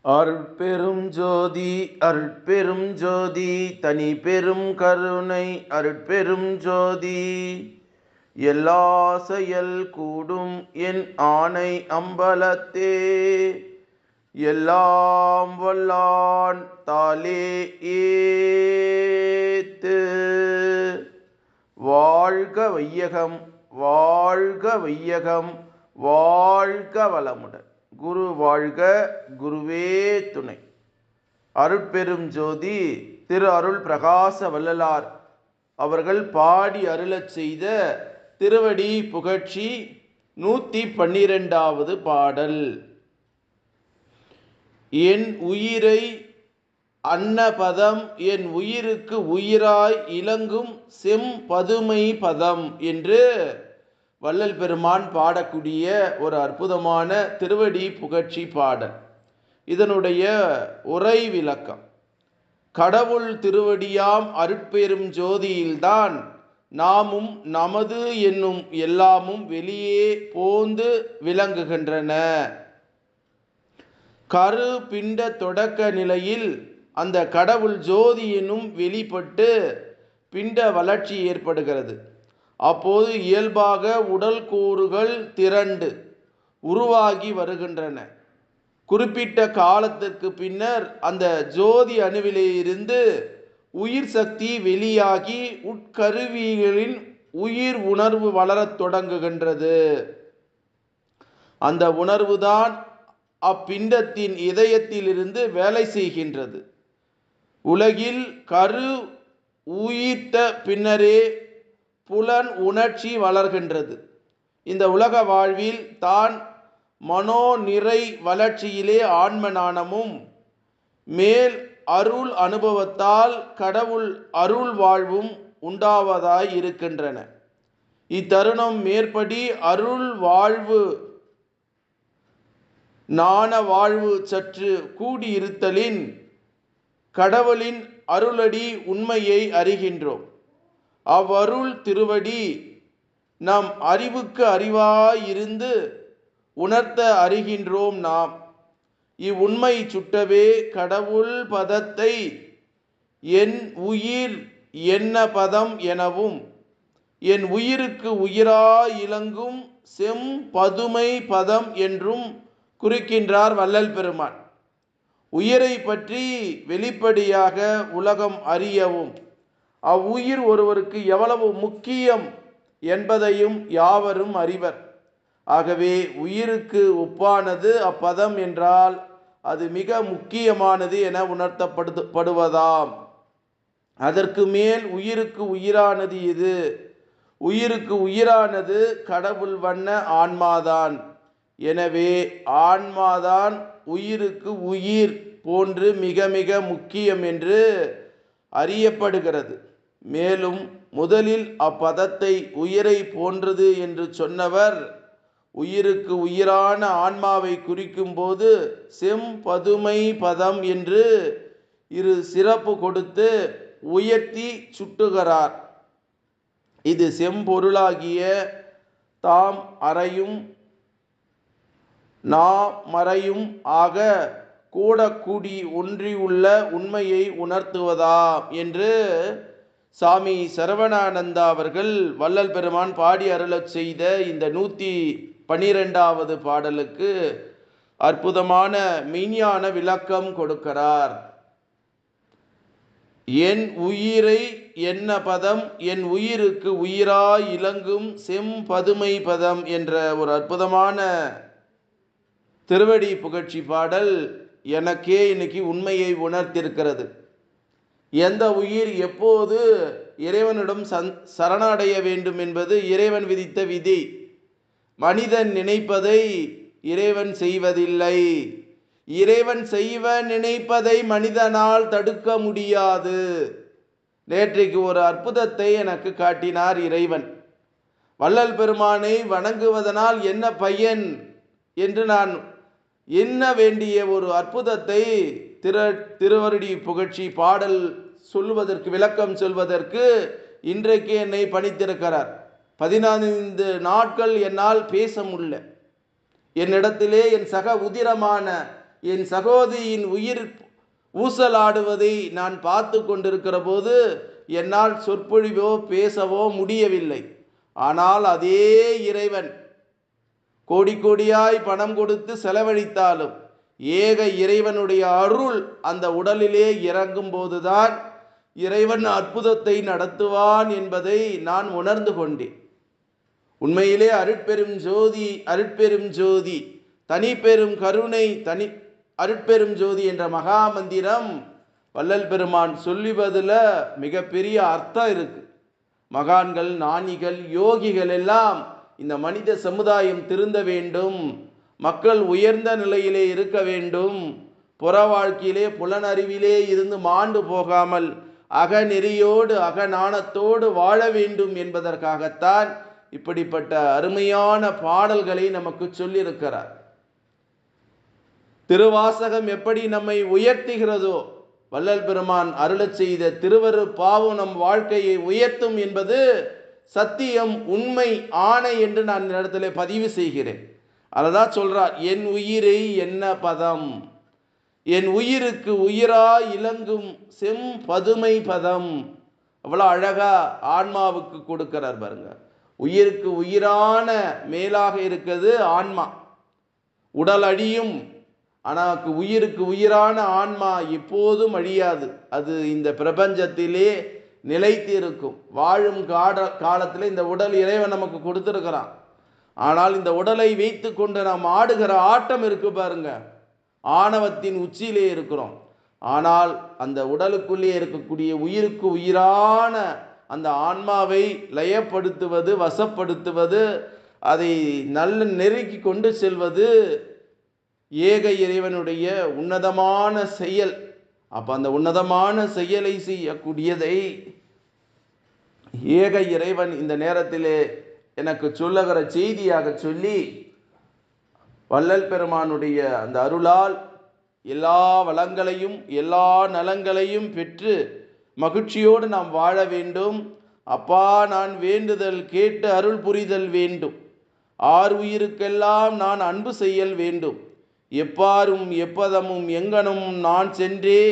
அருட்பெரும் ஜோதி அருட்பெரும் ஜோதி தனி பெரும் கருணை அருட்பெரும் ஜோதி. எல்லா செயல் கூடும் என் ஆணை அம்பலத்தே, எல்லாம் வல்லான் தாலே ஏத்து. வாழ்க வையகம் வாழ்க வையகம் வாழ்க வளமுடன். குரு வாழ்க, குருவே துணை. அருட்பெரும் ஜோதி திரு அருள் பிரகாச வள்ளலார் அவர்கள் பாடி அருளச் செய்த திருவடி புகழ்ச்சி 112வது பாடல். என் உயிரை அன்னபதம் என் உயிருக்கு உயிராய் இலங்கும் செம்பதுமை பதம் என்று வள்ளல் பெருமான் பாடக்கூடிய ஒரு அற்புதமான திருவடி புகழ்ச்சி பாடல். இதனுடைய உரை விளக்கம்: கடவுள் திருவடியாம் அருட்பெரும் ஜோதியில்தான் நாமும் நமது என்னும் எல்லாமும் வெளியே போந்து விளங்குகின்றன. கரு பிண்ட தொடக்க நிலையில் அந்த கடவுள் ஜோதி என்னும் வெளிப்பட்டு பிண்ட வளர்ச்சி ஏற்படுகிறது. அப்போது இயல்பாக உடல் கூறுகள் திரண்டு உருவாகி வருகின்றன. குறிப்பிட்ட காலத்திற்கு பின்னர் அந்த ஜோதி அணுவிலிருந்து உயிர் சக்தி வெளியாகி உட்கருவிகளின் உயிர் உணர்வு வளரத் தொடங்குகின்றது. அந்த உணர்வுதான் அப்பிண்டத்தின் இதயத்திலிருந்து வேலை செய்கின்றது. உலகில் கரு உயிர்த்த பின்னரே புலன் உணர்ச்சி வளர்கின்றது. இந்த உலக வாழ்வில் தான் மனோ நிறை வளர்ச்சியிலே ஆன்ம ஞானமும் மேல் அருள் அனுபவத்தால் கடவுள் அருள் வாழ்வும் உண்டாவதாய் இருக்கின்றன. இத்தருணம் மேற்படி அருள் வாழ்வு ஞான வாழ்வு சற்று கூடியிருத்தலின் கடவுளின் அருளடி உண்மையை அறிகின்றோம். அவ்வருள் திருவடி நம் அறிவுக்கு அறிவாயிருந்து உணர்த்த அறிகின்றோம் நாம். இவ்வுண்மை சுட்டவே கடவுள் பதத்தை என் உயிர் என்ன பதம் எனவும் என் உயிருக்கு உயிராயிலங்கும் செம்பதுமை பதம் என்றும் குறிக்கின்றார் வள்ளல் பெருமான். உயிரை பற்றி வெளிப்படையாக உலகம் அறியவும் அவ்வுயிர் ஒருவருக்கு எவ்வளவு முக்கியம் என்பதையும் யாவரும் அறிவர். ஆகவே உயிருக்கு ஒப்பானது அப்பதம் என்றால் அது மிக முக்கியமானது என உணர்த்தப்படுவதாம். அதற்கு மேல் உயிருக்கு உயிரானது இது. உயிருக்கு உயிரானது கடவுள் வண்ண ஆன்மாதான். எனவே ஆன்மாதான் உயிருக்கு உயிர் போன்று மிக மிக முக்கியம் என்று அறியப்படுகிறது. மேலும் முதலில் அப்பதத்தை உயிரை போன்றது என்று சொன்னவர் உயிருக்கு உயிரான ஆன்மாவை குறிக்கும் போது செம்பதுமை பதம் என்று இரு சிறப்பு கொடுத்து உயர்த்தி சுட்டுகிறார். இது செம்பொருளாகிய தாம் அறையும் நாமறையும் ஆக கூடக்கூடி ஒன்றியுள்ள உண்மையை உணர்த்துவதா என்று சாமி சரவணானந்தா அவர்கள் வள்ளல் பெருமான் பாடி அருளச் செய்த இந்த 112வது பாடலுக்கு அற்புதமான மெய்ஞான விளக்கம் கொடுக்கிறார். என் உயிரை என்ன பதம் என் உயிருக்கு உயிராய் இலங்கும் செம்பதுமை பதம் என்ற ஒரு அற்புதமான திருவடி புகழ்ச்சி பாடல் எனக்கே இன்னைக்கு உண்மையை உணர்த்திருக்கிறது. எந்த உயிர் எப்போது இறைவனிடம் சரணடைய வேண்டும் என்பது இறைவன் விதித்த விதி. மனிதன் நினைப்பதை இறைவன் செய்வதில்லை. இறைவன் செய்வ நினைப்பதை மனிதனால் தடுக்க முடியாது. நேற்றைக்கு ஒரு அற்புதத்தை எனக்கு காட்டினார் இறைவன். வள்ளல் பெருமானை வணங்குவதனால் என்ன பயன் என்று நான் எண்ண வேண்டிய ஒரு அற்புதத்தை திருவருடி புகழ்ச்சி பாடல் சொல்வதற்கு விளக்கம் சொல்வதற்கு இன்றைக்கு என்னை பணித்திருக்கிறார். 15 நாட்கள் என்னால் பேச முடியல. என்னிடத்திலே என் சக உதிரமான என் சகோதரியின் உயிர் ஊசலாடுவதை நான் பார்த்து கொண்டிருக்கிற போது என்னால் சொற்பொழிவோ பேசவோ முடியவில்லை. ஆனால் அதே இறைவன் கோடி கோடியாய் பணம் கொடுத்து செலவழித்தாலும் ஏக இறைவனுடைய அருள் அந்த உடலிலே இறங்கும் போதுதான் இறைவன் அற்புதத்தை நடத்துவான் என்பதை நான் உணர்ந்து கொண்டேன். உண்மையிலே அருட்பெரும் ஜோதி, அருட்பெரும் ஜோதி, தனி பெரும் கருணை, அருட்பெரும் ஜோதி என்ற மகா மந்திரம் வள்ளல் பெருமான் சொல்லுவதில் மிகப்பெரிய அர்த்தம் இருக்கு. மகான்கள், ஞானிகள், யோகிகள் எல்லாம் இந்த மனித சமுதாயம் திருந்த வேண்டும், மக்கள் உயர்ந்த நிலையிலே இருக்க வேண்டும், புற வாழ்க்கையிலே புலனறிவிலே இருந்து மாண்டு போகாமல் அகநெறியோடு அகநாணத்தோடு வாழ வேண்டும் என்பதற்காகத்தான் இப்படிப்பட்ட அருமையான பாடல்களை நமக்கு சொல்லியிருக்கிறார். திருவாசகம் எப்படி நம்மை உயர்த்துகிறதோ, வள்ளல் பெருமான் அருளச் செய்த திருவரு பாவும் நம் வாழ்க்கையை உயர்த்தும் என்பது சத்தியம், உண்மை, ஆணை என்று நான் இந்த இடத்துல பதிவு செய்கிறேன். அததான் சொல்றார், என் உயிரை என்ன பதம், என் உயிருக்கு உயிராய் இலங்கும் செம் பதுமை பதம். அவ்வளோ அழகா ஆன்மாவுக்கு கொடுக்கிறார் பாருங்க. உயிருக்கு உயிரான மேலாக இருக்கிறது ஆன்மா. உடல் அழியும், ஆனால் உயிருக்கு உயிரான ஆன்மா எப்போதும் அழியாது. அது இந்த பிரபஞ்சத்திலே நிலைத்து இருக்கும். வாழும் காலத்தில் இந்த உடல் இறைவன் நமக்கு கொடுத்துருக்கிறான். ஆனால் இந்த உடலை வைத்து கொண்டு நாம் ஆடுகிற ஆட்டம் இருக்கு பாருங்க, ஆணவத்தின் உச்சியிலே இருக்கிறோம். ஆனால் அந்த உடலுக்குள்ளே இருக்கக்கூடிய உயிருக்கு உயிரான அந்த ஆன்மாவை லயப்படுத்துவது, வசப்படுத்துவது, அதை நல்ல நெருக்கி கொண்டு செல்வது ஏக இறைவனுடைய உன்னதமான செயல். அப்போ அந்த உன்னதமான செயலை செய்யக்கூடியதை ஏக இறைவன் இந்த நேரத்திலே எனக்கு சொல்லுகிற செய்தியாக சொல்லி, வள்ளல் பெருமானுடைய அந்த அருளால் எல்லா வளங்களையும் எல்லா நலங்களையும் பெற்று மகிழ்ச்சியோடு நாம் வாழ வேண்டும். அப்பா, நான் வேண்டுதல் கேட்டு அருள் புரிதல் வேண்டும். ஆறு உயிருக்கெல்லாம் நான் அன்பு செய்யல் வேண்டும். எப்பாரும் எப்பதமும் எங்கனும் நான் சென்றே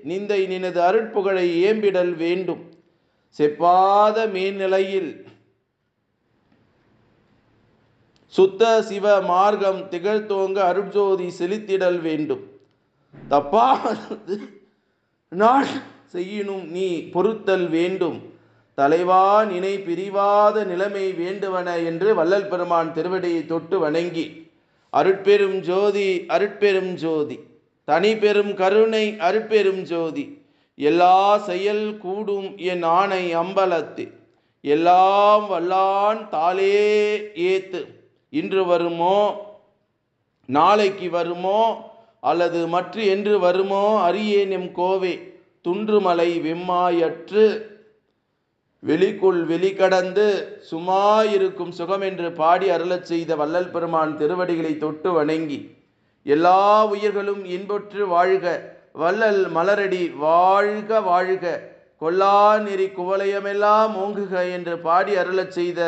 நிந்தை நினது அருட்புகழை ஏம்பிடல் வேண்டும். செப்பாத மேல்நிலையில் சுத்த சிவ மார்க்கம் திகழ்த்தோங்க அருட்ஜோதி செலுத்திடல் வேண்டும். தப்பாது நான் செய்யினும் நீ பொறுத்தல் வேண்டும். தலைவா நினை பிரிவாத நிலைமை வேண்டுவன என்று வள்ளல் பெருமான் திருவடியை தொட்டு வணங்கி, அருட்பெரும் ஜோதி, அருட்பெரும் ஜோதி, தனி பெரும் கருணை, அருட்பெரும் ஜோதி, எல்லா செயல் கூடும் என் ஆணை அம்பலத்து, எல்லாம் வல்லான் தாளே ஏத்து, இன்று வருமோ நாளைக்கு வருமோ அல்லது மற்ற என்று வருமோ அறியேன் எம் கோவே, துன்றுமலை வெம்மாயற்று வெளிக்குள் வெளிக்கடந்து சும்மாயிருக்கும் சுகம் என்று பாடி அருளச் செய்த வள்ளல் பெருமான் திருவடிகளை தொட்டு வணங்கி, எல்லா உயிர்களும் இன்புற்று வாழ்க, வள்ளல் மலரடி வாழ்க வாழ்க, கொல்லா நெறி குவலயமெல்லாம் ஓங்குக என்று பாடி அருளச் செய்த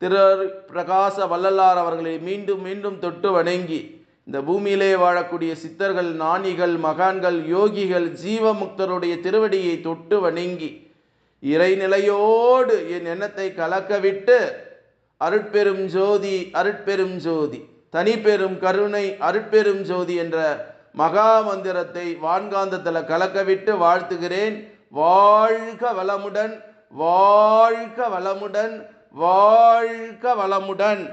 திரு பிரகாச வள்ளலார் அவர்களை மீண்டும் மீண்டும் தொட்டு வணங்கி, இந்த பூமியிலே வாழக்கூடிய சித்தர்கள், ஞானிகள், மகான்கள், யோகிகள், ஜீவமுக்தருடைய திருவடியை தொட்டு வணங்கி இறைநிலையோடு என் எண்ணத்தை கலக்கவிட்டு, அருட்பெரும் ஜோதி, அருட்பெரும் ஜோதி, தனி பெரும் கருணை, அருட்பெரும் ஜோதி என்ற மகா மந்திரத்தை வான்காந்தத்தில் கலக்கவிட்டு வாழ்த்துகிறேன். வாழ்க வளமுடன், வாழ்க வளமுடன், வாழ்க வளமுடன்.